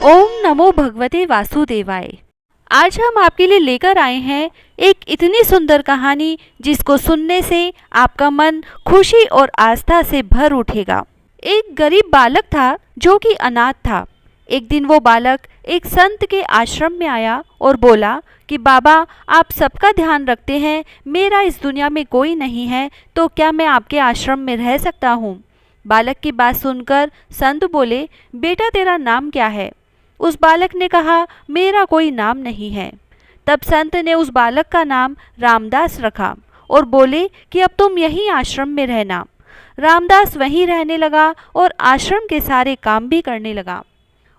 ओम नमो भगवते वासुदेवाय। आज हम आपके लिए लेकर आए हैं एक इतनी सुंदर कहानी जिसको सुनने से आपका मन खुशी और आस्था से भर उठेगा। एक गरीब बालक था जो कि अनाथ था। एक दिन वो बालक एक संत के आश्रम में आया और बोला कि बाबा, आप सबका ध्यान रखते हैं, मेरा इस दुनिया में कोई नहीं है, तो क्या मैं आपके आश्रम में रह सकता हूँ। बालक की बात सुनकर संत बोले, बेटा तेरा नाम क्या है। उस बालक ने कहा, मेरा कोई नाम नहीं है। तब संत ने उस बालक का नाम रामदास रखा और बोले कि अब तुम यहीं आश्रम में रहना। रामदास वहीं रहने लगा और आश्रम के सारे काम भी करने लगा।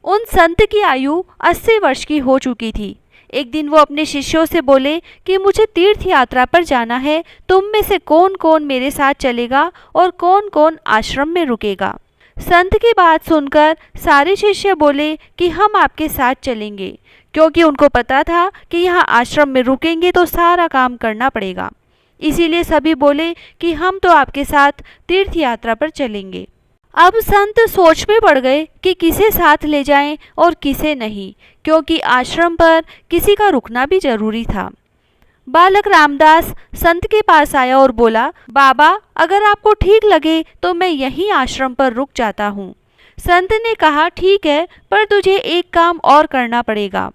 उन संत की आयु 80 वर्ष की हो चुकी थी। एक दिन वो अपने शिष्यों से बोले कि मुझे तीर्थ यात्रा पर जाना है, तुम में से कौन कौन मेरे साथ चलेगा और कौन कौन आश्रम में रुकेगा। संत की बात सुनकर सारे शिष्य बोले कि हम आपके साथ चलेंगे, क्योंकि उनको पता था कि यहाँ आश्रम में रुकेंगे तो सारा काम करना पड़ेगा। इसीलिए सभी बोले कि हम तो आपके साथ तीर्थ यात्रा पर चलेंगे। अब संत सोच में पड़ गए कि किसे साथ ले जाएं और किसे नहीं, क्योंकि आश्रम पर किसी का रुकना भी जरूरी था। बालक रामदास संत के पास आया और बोला, बाबा, अगर आपको ठीक लगे तो मैं यहीं आश्रम पर रुक जाता हूँ। संत ने कहा, ठीक है, पर तुझे एक काम और करना पड़ेगा।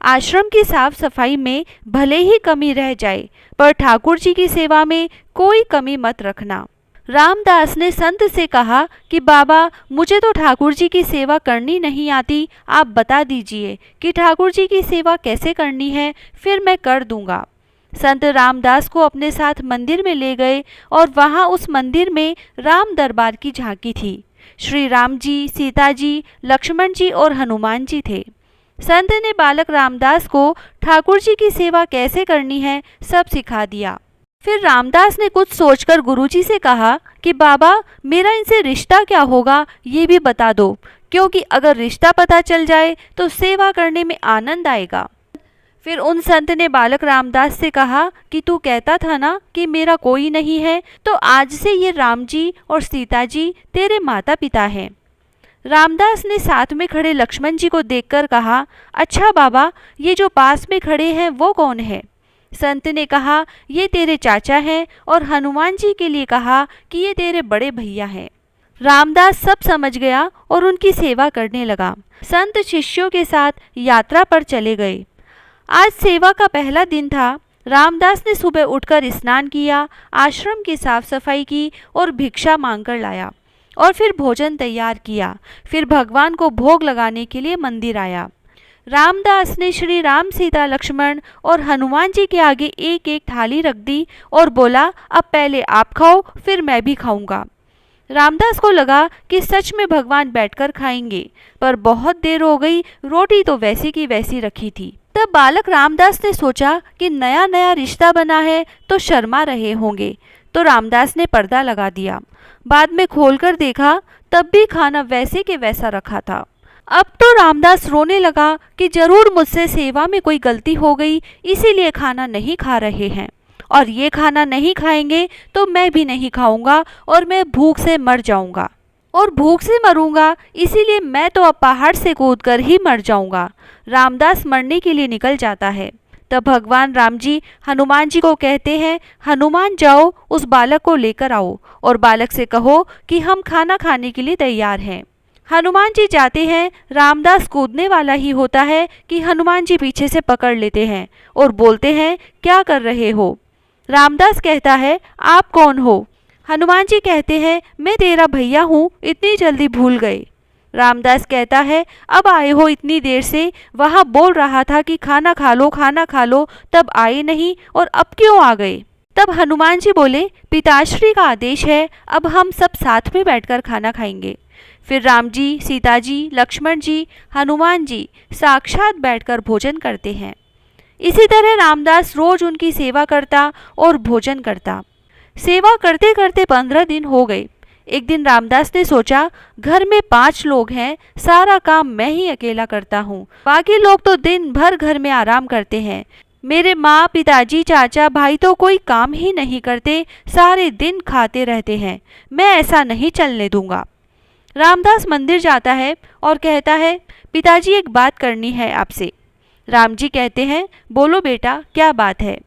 आश्रम की साफ सफाई में भले ही कमी रह जाए, पर ठाकुर जी की सेवा में कोई कमी मत रखना। रामदास ने संत से कहा कि बाबा, मुझे तो ठाकुर जी की सेवा करनी नहीं आती, आप बता दीजिए कि ठाकुर जी की सेवा कैसे करनी है, फिर मैं कर दूंगा। संत रामदास को अपने साथ मंदिर में ले गए और वहां उस मंदिर में राम दरबार की झांकी थी। श्री राम जी, सीता जी, लक्ष्मण जी और हनुमान जी थे। संत ने बालक रामदास को ठाकुर जी की सेवा कैसे करनी है सब सिखा दिया। फिर रामदास ने कुछ सोचकर गुरुजी से कहा कि बाबा, मेरा इनसे रिश्ता क्या होगा ये भी बता दो, क्योंकि अगर रिश्ता पता चल जाए तो सेवा करने में आनंद आएगा। फिर उन संत ने बालक रामदास से कहा कि तू कहता था ना कि मेरा कोई नहीं है, तो आज से ये राम जी और सीता जी तेरे माता पिता हैं। रामदास ने साथ में खड़े लक्ष्मण जी को देखकर कहा, अच्छा बाबा, ये जो पास में खड़े हैं वो कौन है। संत ने कहा, ये तेरे चाचा हैं, और हनुमान जी के लिए कहा कि ये तेरे बड़े भैया हैं। रामदास सब समझ गया और उनकी सेवा करने लगा। संत शिष्यों के साथ यात्रा पर चले गए। आज सेवा का पहला दिन था। रामदास ने सुबह उठकर स्नान किया, आश्रम की साफ सफाई की और भिक्षा मांगकर लाया, और फिर भोजन तैयार किया। फिर भगवान को भोग लगाने के लिए मंदिर आया। रामदास ने श्री राम, सीता, लक्ष्मण और हनुमान जी के आगे एक एक थाली रख दी और बोला, अब पहले आप खाओ, फिर मैं भी खाऊंगा। रामदास को लगा कि सच में भगवान बैठकर खाएंगे, पर बहुत देर हो गई, रोटी तो वैसी की वैसी रखी थी। तब बालक रामदास ने सोचा कि नया नया रिश्ता बना है तो शर्मा रहे होंगे, तो रामदास ने पर्दा लगा दिया। बाद में खोलकर देखा, तब भी खाना वैसे के वैसा रखा था। अब तो रामदास रोने लगा कि जरूर मुझसे सेवा में कोई गलती हो गई, इसीलिए खाना नहीं खा रहे हैं, और ये खाना नहीं खाएंगे तो मैं भी नहीं खाऊंगा और मैं भूख से मर जाऊंगा, और भूख से मरूंगा, इसीलिए मैं तो अब पहाड़ से कूदकर ही मर जाऊंगा। रामदास मरने के लिए निकल जाता है। तब भगवान राम जी हनुमान जी को कहते हैं, हनुमान जाओ, उस बालक को लेकर आओ और बालक से कहो कि हम खाना खाने के लिए तैयार हैं। हनुमान जी जाते हैं। रामदास कूदने वाला ही होता है कि हनुमान जी पीछे से पकड़ लेते हैं और बोलते हैं, क्या कर रहे हो। रामदास कहता है, आप कौन हो। हनुमान जी कहते हैं, मैं तेरा भैया हूँ, इतनी जल्दी भूल गए। रामदास कहता है, अब आए हो इतनी देर से, वहाँ बोल रहा था कि खाना खा लो, खाना खा लो, तब आए नहीं, और अब क्यों आ गए। तब हनुमान जी बोले, पिताश्री का आदेश है, अब हम सब साथ में बैठकर खाना खाएंगे। फिर राम जी, सीता जी, लक्ष्मण जी, हनुमान जी साक्षात बैठकर भोजन करते हैं। इसी तरह रामदास रोज उनकी सेवा करता और भोजन करता। सेवा करते करते 15 दिन हो गए। एक दिन रामदास ने सोचा, घर में 5 लोग हैं, सारा काम मैं ही अकेला करता हूँ, बाकी लोग तो दिन भर घर में आराम करते हैं। मेरे माँ, पिताजी, चाचा, भाई तो कोई काम ही नहीं करते, सारे दिन खाते रहते हैं। मैं ऐसा नहीं चलने दूंगा। रामदास मंदिर जाता है और कहता है, पिताजी एक बात करनी है आपसे। राम जी कहते हैं, बोलो बेटा, क्या बात है।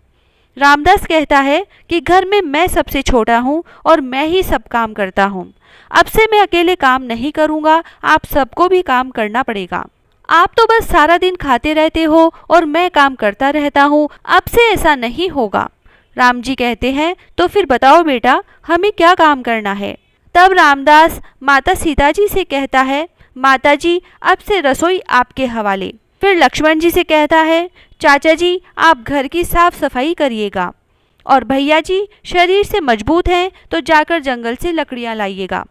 रामदास कहता है कि घर में मैं सबसे छोटा हूँ और मैं ही सब काम करता हूँ। अब से मैं अकेले काम नहीं करूँगा, आप सबको भी काम करना पड़ेगा। आप तो बस सारा दिन खाते रहते हो और मैं काम करता रहता हूँ, अब से ऐसा नहीं होगा। राम जी कहते हैं, तो फिर बताओ बेटा, हमें क्या काम करना है। तब रामदास माता सीता जी से कहता है, माता जी, अब से रसोई आपके हवाले। फिर लक्ष्मण जी से कहता है, चाचा जी, आप घर की साफ सफाई करिएगा, और भैया जी शरीर से मजबूत हैं तो जाकर जंगल से लकड़ियाँ लाइएगा।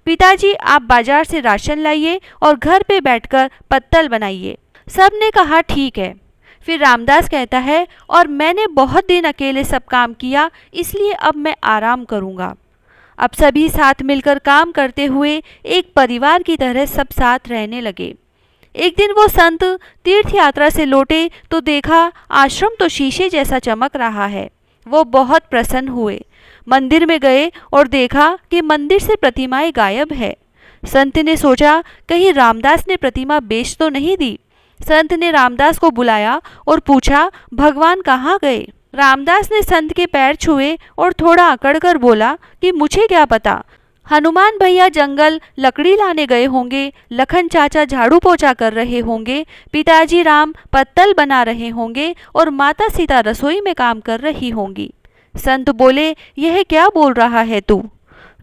पिताजी, आप बाजार से राशन लाइए और घर पे बैठकर पत्तल बनाइए। सब ने कहा ठीक है। फिर रामदास कहता है, और मैंने बहुत दिन अकेले सब काम किया, इसलिए अब मैं आराम करूँगा। अब सभी साथ मिलकर काम करते हुए एक परिवार की तरह सब साथ रहने लगे। एक दिन वो संत तीर्थ यात्रा से लौटे तो देखा आश्रम तो शीशे जैसा चमक रहा है। वो बहुत प्रसन्न हुए, मंदिर में गए और देखा कि मंदिर से प्रतिमाएं गायब है। संत ने सोचा, कहीं रामदास ने प्रतिमा बेच तो नहीं दी। संत ने रामदास को बुलाया और पूछा, भगवान कहाँ गए। रामदास ने संत के पैर छुए और थोड़ा अकड़कर बोला कि मुझे क्या पता, हनुमान भैया जंगल लकड़ी लाने गए होंगे, लखन चाचा झाड़ू पोछा कर रहे होंगे, पिताजी राम पत्तल बना रहे होंगे और माता सीता रसोई में काम कर रही होंगी। संत बोले, यह क्या बोल रहा है तू।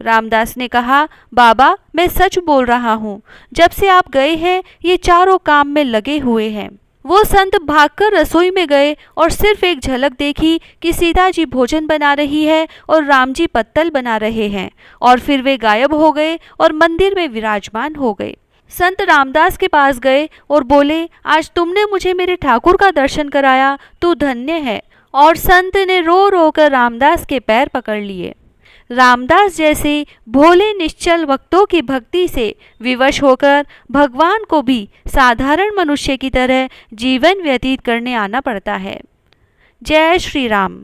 रामदास ने कहा, बाबा, मैं सच बोल रहा हूँ, जब से आप गए हैं ये चारों काम में लगे हुए हैं। वो संत भागकर रसोई में गए और सिर्फ एक झलक देखी कि सीता जी भोजन बना रही है और राम जी पत्तल बना रहे हैं, और फिर वे गायब हो गए और मंदिर में विराजमान हो गए। संत रामदास के पास गए और बोले, आज तुमने मुझे मेरे ठाकुर का दर्शन कराया, तू धन्य है। और संत ने रो रो कर रामदास के पैर पकड़ लिए। रामदास जैसे भोले निश्चल भक्तों की भक्ति से विवश होकर भगवान को भी साधारण मनुष्य की तरह जीवन व्यतीत करने आना पड़ता है। जय श्री राम।